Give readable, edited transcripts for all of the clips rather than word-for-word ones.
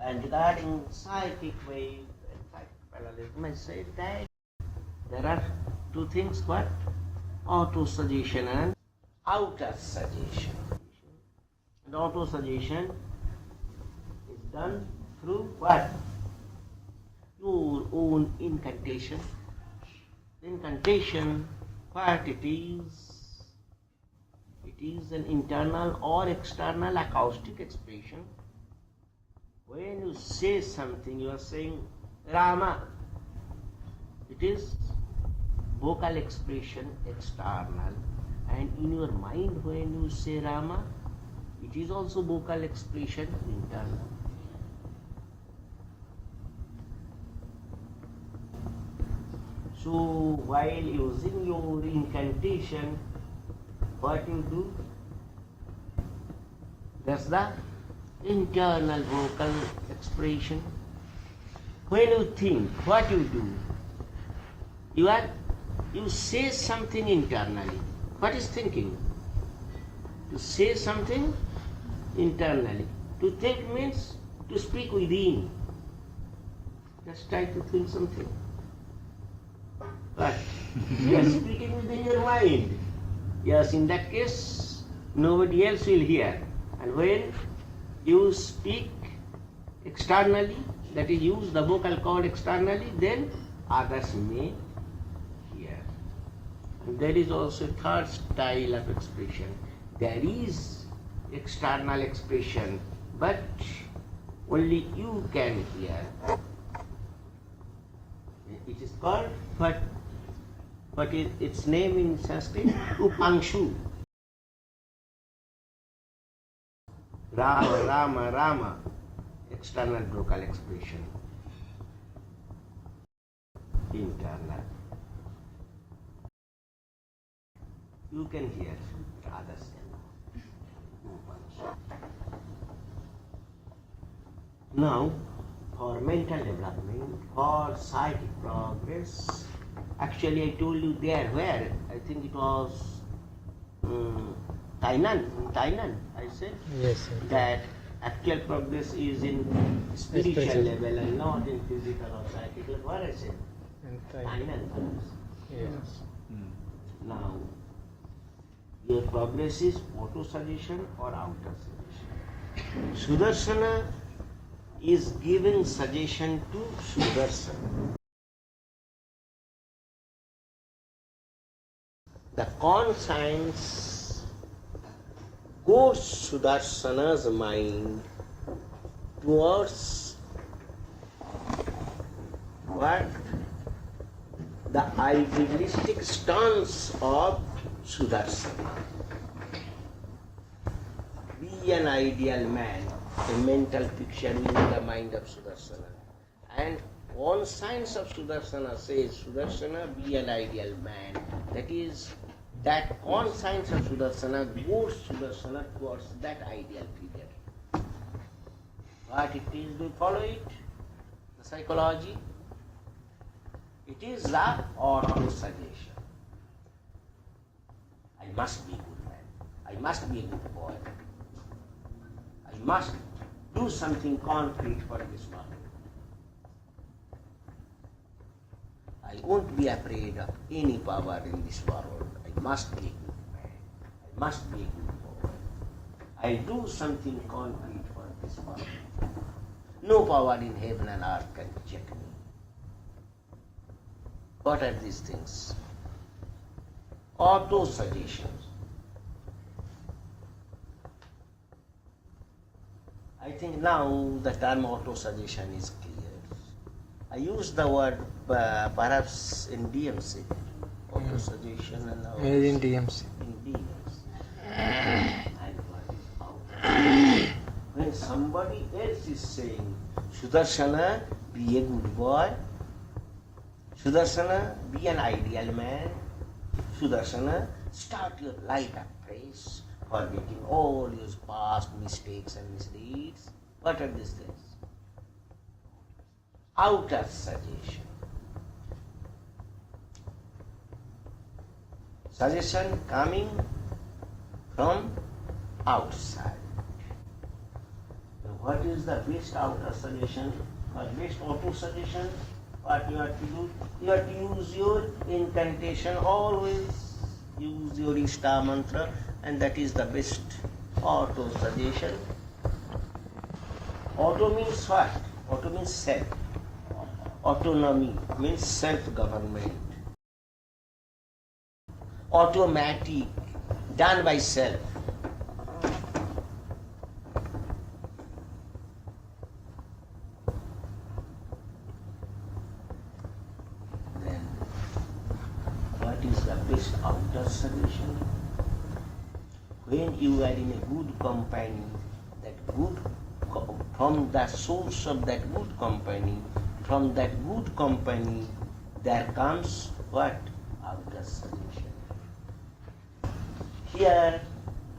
And regarding psychic wave and psychic parallelism, I said that there are two things, what? Auto-suggestion and outer suggestion. And auto-suggestion is done through what? Your own incantation. Incantation, what it is? It is an internal or external acoustic expression. When you say something, you are saying Rama. It is vocal expression external, and in your mind when you say Rama, it is also vocal expression internal. So while using your incantation, what you do? That's the internal vocal expression. When you think, what you do? You say something internally. What is thinking? To say something internally. To think means to speak within. Just try to think something. But you are speaking within your mind. Yes, in that case, nobody else will hear. And when you speak externally, that is, use the vocal cord externally, then others may hear. And there is also a third style of expression. There is external expression, but only you can hear. It is called what is its name in Sanskrit? Upangshu. Rama, Rama, Rama. External vocal expression. Internal. You can hear, others cannot. Now, for mental development, for psychic progress, actually I told you there where, I think it was Thailand, I said, Yes, sir. that actual progress is in spiritual level and not in physical or psychic level. What I said? Thailand. Yes. Now, your progress is auto-suggestion or outer-suggestion. Sudarshana is giving suggestion to Sudarsana. The conscience goes Sudarshana's mind towards what? The idealistic stance of Sudarsana. Be an ideal man, a mental picture in the mind of Sudarsana. And conscience of Sudarsana says, Sudarsana, be an ideal man. That is, that conscience of Sudarsana goes Sudarsana towards that ideal figure. What it is, do you follow it? The psychology? It is the auto-suggestion. I must be a good man. I must be a good boy. I must do something concrete for this world. I won't be afraid of any power in this world. I must be a good man. I must be a good boy. I'll do something concrete for this world. No power in heaven and earth can check me. What are these things? Auto-suggestions. I think now the term auto-suggestion is clear. I use the word perhaps in DMC. Auto-suggestion and now In DMC. in DMC. And what is auto? When somebody else is saying, Sudarshana, be a good boy. Sudarshana, be an ideal man. Sudarshana, start your life afresh, forgetting all your past mistakes and misdeeds. What are these things? Outer suggestion. Suggestion coming from outside. What is the best outer suggestion or best auto suggestion? What you have to do? You have to use your incantation, always use your Ishta mantra, and that is the best auto suggestion. Auto means what? Auto means self. Autonomy means self-government. Automatic, done by self. Then, what is the best outer suggestion? When you are in a good company, from the source of that good company, from that good company, there comes what? Outer suggestion. Here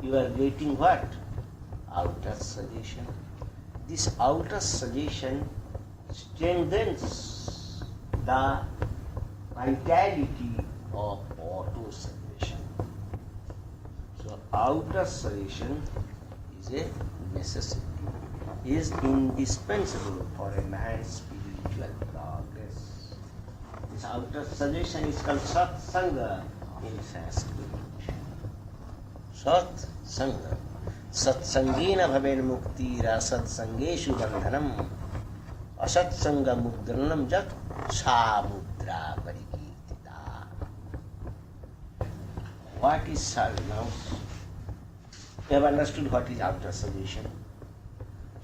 you are getting what? Outer suggestion. This outer suggestion strengthens the vitality of auto suggestion. So outer suggestion is a necessity, is indispensable for a man's spiritual progress. This outer suggestion is called Satsanga in Sanskrit. Satsanga. Satsangena bhaven muktira satsangeshu bandhanam asatsanga mudranam jat samudra parikirtita. What is now? You have understood what is outer suggestion.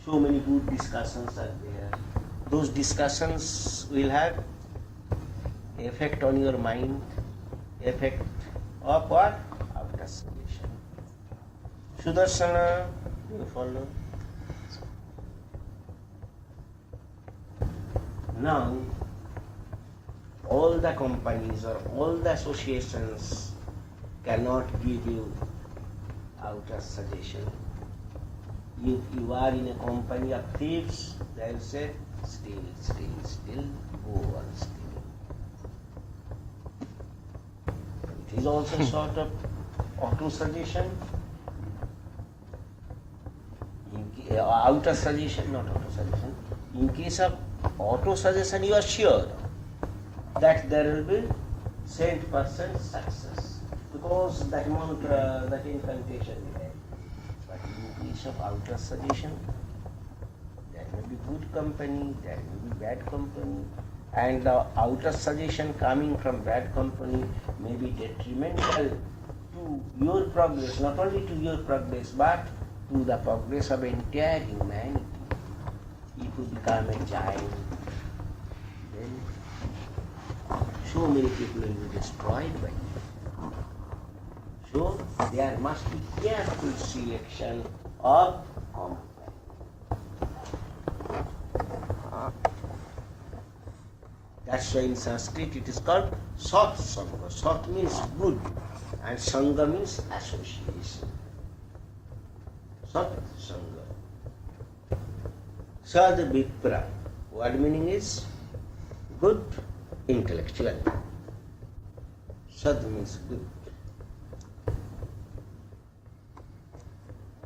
So many good discussions are there. Those discussions will have effect on your mind, effect of what? Outer suggestion. Sudarshana, you follow? Now, all the companies or all the associations cannot give you outer suggestion. If you are in a company of thieves, they will say, still, go on stealing. It is also sort of auto suggestion. Outer suggestion, not auto suggestion. In case of auto suggestion, you are sure that there will be 100% success because that mantra, that incantation will have. But in case of outer suggestion, there may be good company, there may be bad company, and the outer suggestion coming from bad company may be detrimental to your progress, not only to your progress, but to the progress of entire humanity. If you become a giant, then so many people will be destroyed by you. So there must be careful selection of company. That's why in Sanskrit it is called Sat Sangha. Sat means good and Sangha means association. Sat Sangha. Sad Vipra. What meaning is? Good intellectual. Sad means good.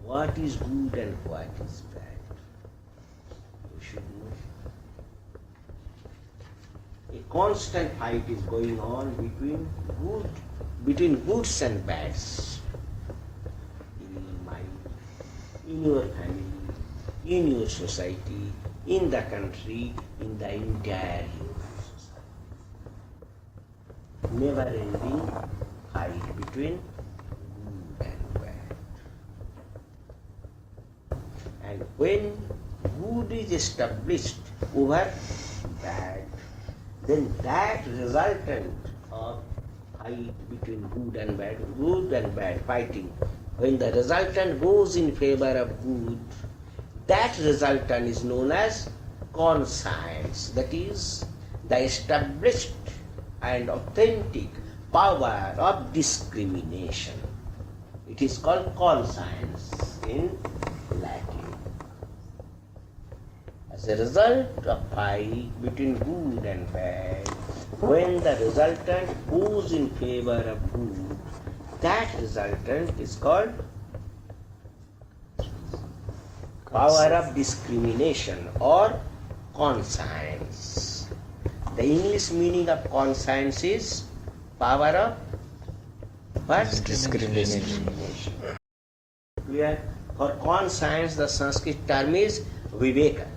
What is good and what is bad? You should know. A constant fight is going on between goods and bads. In your mind, in your family, in your society, in the country, in the entire human society. Never-ending fight between good and bad. And when good is established over bad, then that resultant of fight between good and bad fighting, when the resultant goes in favor of good, that resultant is known as conscience, that is the established and authentic power of discrimination. It is called conscience in Latin. As a result of fight between good and bad, when the resultant goes in favor of good, that resultant is called Power of discrimination or conscience. The English meaning of conscience is power of what? Discrimination. Where for conscience the Sanskrit term is viveka.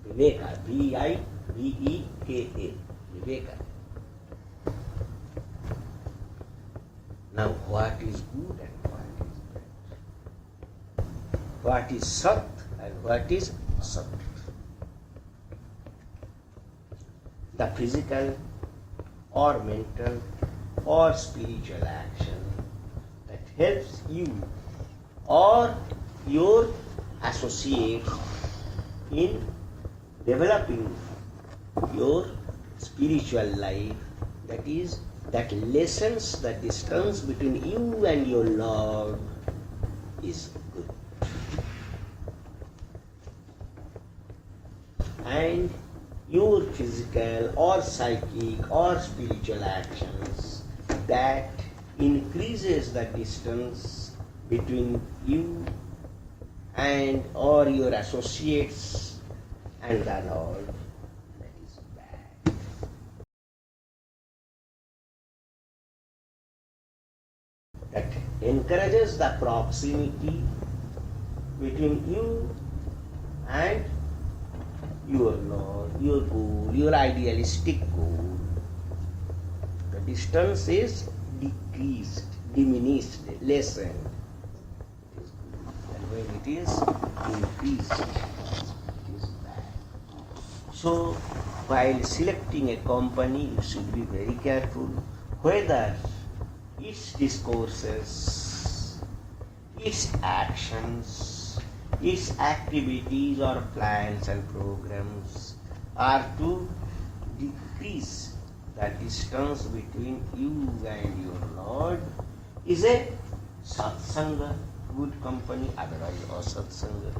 Viveka, V-I-V-E-K-A, viveka. Now what is good and what is bad? What is sat and what is asat? The physical or mental or spiritual action that helps you or your associates in developing your spiritual life, that lessens the distance between you and your Lord, is good. And your physical or psychic or spiritual actions that increases the distance between you and or your associates and the Lord, that is bad. That encourages the proximity between you and your Lord, your goal, your idealistic goal. The distance is decreased, diminished, lessened. It is good. And when it is increased, it is bad. So, while selecting a company, you should be very careful whether its discourses, its actions, its activities or plans and programs are to decrease the distance between you and your Lord. Is a satsanga, good company, otherwise asatsanga.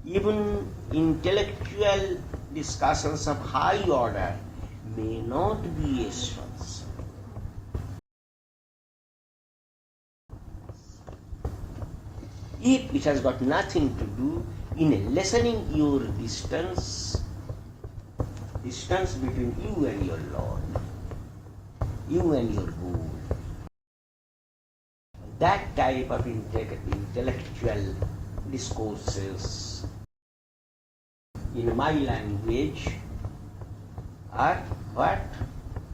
Even intellectual discussions of high order may not be a satsanga. If it has got nothing to do in lessening your distance between you and your Lord, you and your goal, that type of intellectual discourses, in my language, are what?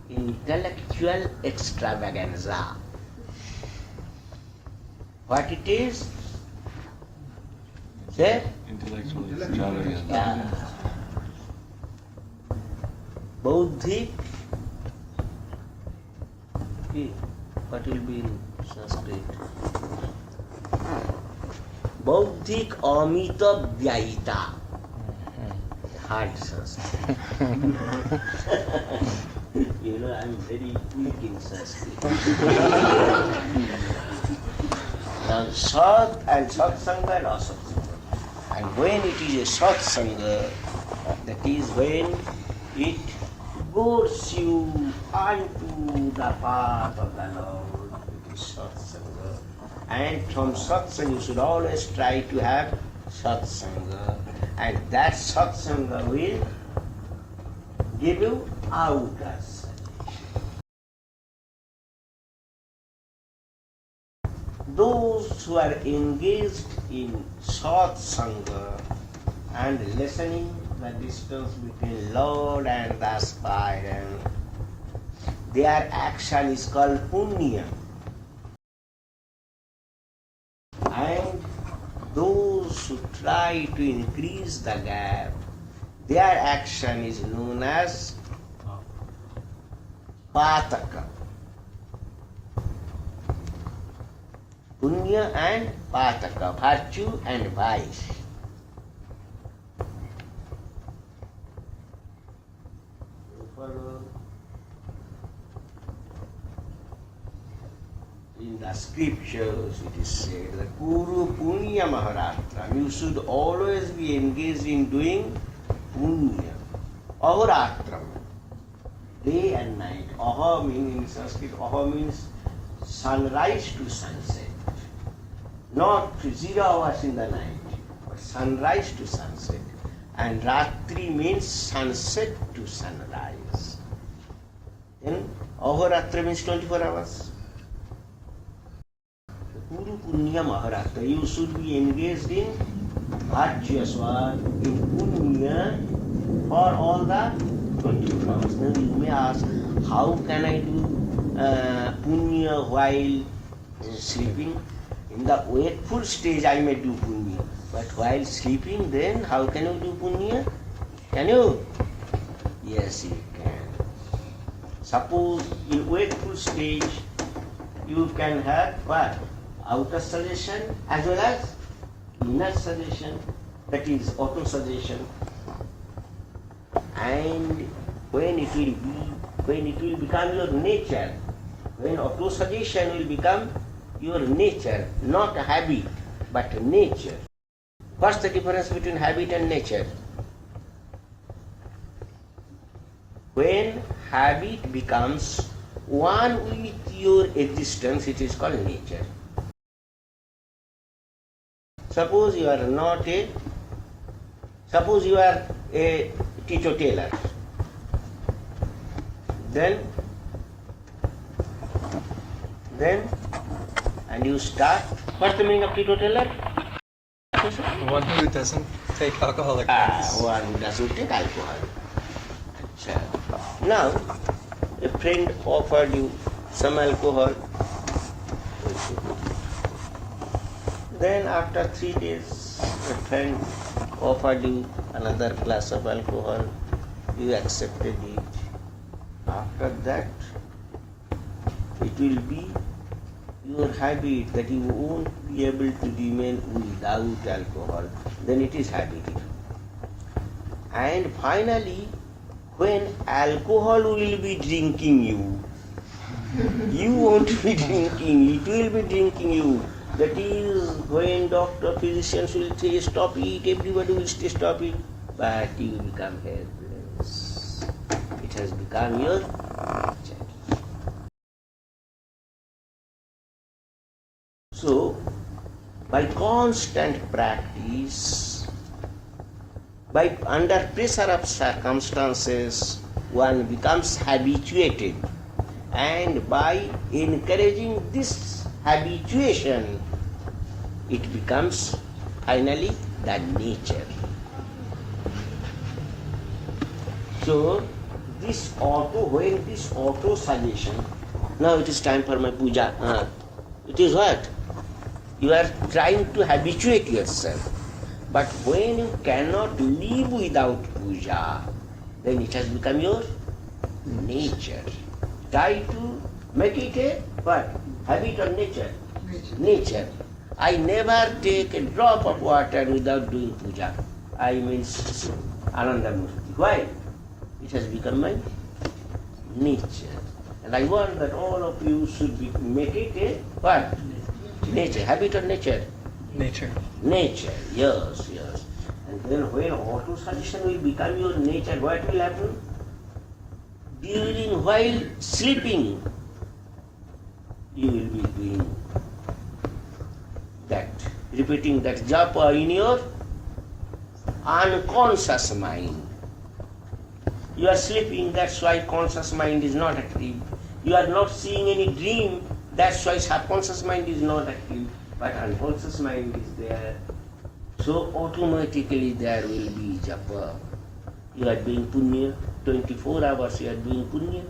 Intellectual extravaganza. What it is? Say? Intellectual extravagance. Yeah. Bauddhic. What will be in Sanskrit? Bauddhic amita vyayita. Hard Sanskrit. You know, I'm very weak in Sanskrit. Now, Sat and Satsanga and Asatsanga. And when it is a Satsanga, that is when it goes you onto the path of the Lord. It is Satsanga. And from Satsanga you should always try to have Satsanga. And that Satsanga will give you outer suggestion. Those who are engaged in Satsanga and lessening the distance between Lord and the aspirant, their action is called punya. And those who try to increase the gap, their action is known as pataka. Punya and pataka, virtue and vice. In the scriptures it is said that Kuru Punya Maharatram. You should always be engaged in doing Punya. Ahoratram. Day and night. Aha means in Sanskrit, aha means sunrise to sunset. not 0 hours in the night, but sunrise to sunset. And Ratri means sunset to sunrise. Then Ahoratra means 24 hours. Guru Punya Maharatra, you should be engaged in Ajyaswar, in Punya for all the 24 hours. Now you may ask, how can I do Punya while sleeping? In the wakeful stage I may do Punya, but while sleeping then how can you do Punya? Can you? Yes, you can. Suppose in wakeful stage you can have what? Outer suggestion as well as inner suggestion, that is auto suggestion. And when it will become your nature, when auto suggestion will become your nature, not a habit, but nature. What's the difference between habit and nature? When habit becomes one with your existence, it is called nature. Suppose you are a teetotaler. Then and you start. What's the meaning of teetotaler? One who doesn't take alcoholic drinks. One who doesn't take alcohol. Now, a friend offered you some alcohol. Then after 3 days, a friend offered you another glass of alcohol. You accepted it. After that, it will be your habit that you won't be able to remain without alcohol. Then it is habit. And finally, when alcohol will be drinking you, you won't be drinking, it will be drinking you. That is when doctor, physicians will say stop it, everybody will say stop it, but you become helpless. It has become your nature. So, by constant practice, by under pressure of circumstances, one becomes habituated, and by encouraging this habituation, it becomes finally the nature. So, when this auto suggestion, now it is time for my puja. It is what? You are trying to habituate yourself. But when you cannot live without puja, then it has become your nature. Try to make it a what? Habit or nature? Nature. I never take a drop of water without doing puja. I mean Ananda Murti. Why? It has become my nature. And I want that all of you should make it a what? Nature. Habit or nature? Nature. Nature, yes. And then when auto suggestion will become your nature, what will happen? While sleeping, you will be doing that, repeating that japa in your unconscious mind. You are sleeping, that's why conscious mind is not active. You are not seeing any dream, that's why subconscious mind is not active, but unconscious mind is there. So automatically there will be japa. You are doing punya, 24 hours you are doing punya.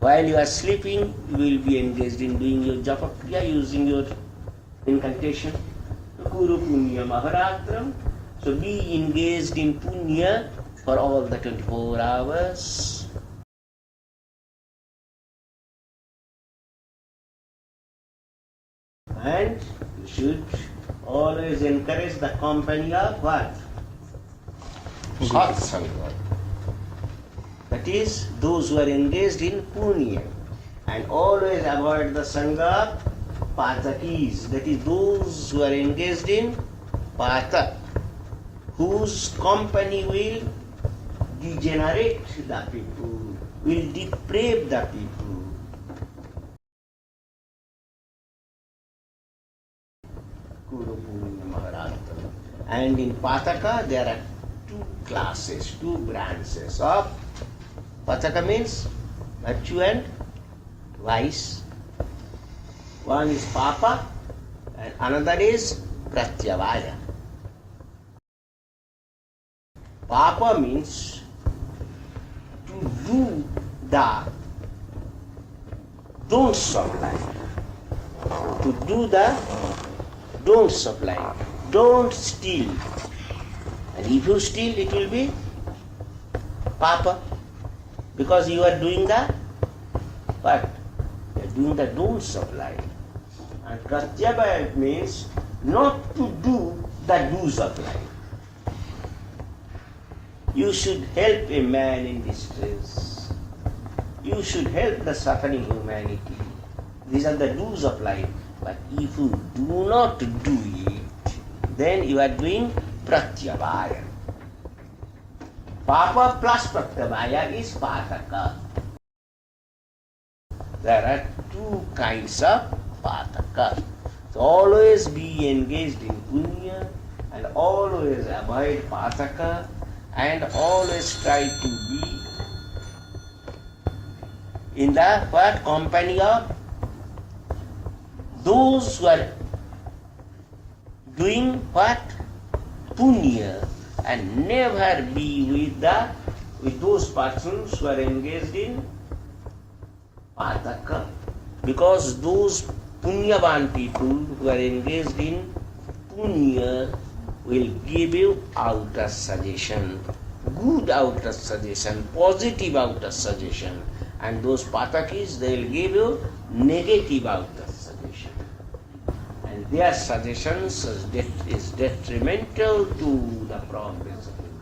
While you are sleeping, you will be engaged in doing your japa kriya using your incantation. Guru punya maharatram. So be engaged in punya for all the 24 hours. And you should always encourage the company of what? Satsanga. That is, those who are engaged in punya. And always avoid the sangha of patakis. That is, those who are engaged in patak, whose company will degenerate the people, will deprave the people. And in Pataka there are two classes, two branches of Pataka means virtue and vice. One is Papa and another is Pratyavaya. Papa means to do the don'ts of life. To do the don'ts of life. Don't steal. And if you steal, it will be Papa. Because you are doing the what? You are doing the don'ts of life. And Pratyabhaya means not to do the do's of life. You should help a man in distress. You should help the suffering humanity. These are the do's of life. But if you do not do it, then you are doing Pratyabhaya. Papa plus Pratyabhaya is Pataka. There are two kinds of Pataka. So always be engaged in Punya and always avoid Pataka and always try to be in the what company of those who are doing what? Punya, and never be with those persons who are engaged in Pataka. Because those Punyavan people who are engaged in Punya will give you outer suggestion, good outer suggestion, positive outer suggestion. And those Patakis, they will give you negative outer suggestion. And their suggestions is detrimental to the progress of humanity.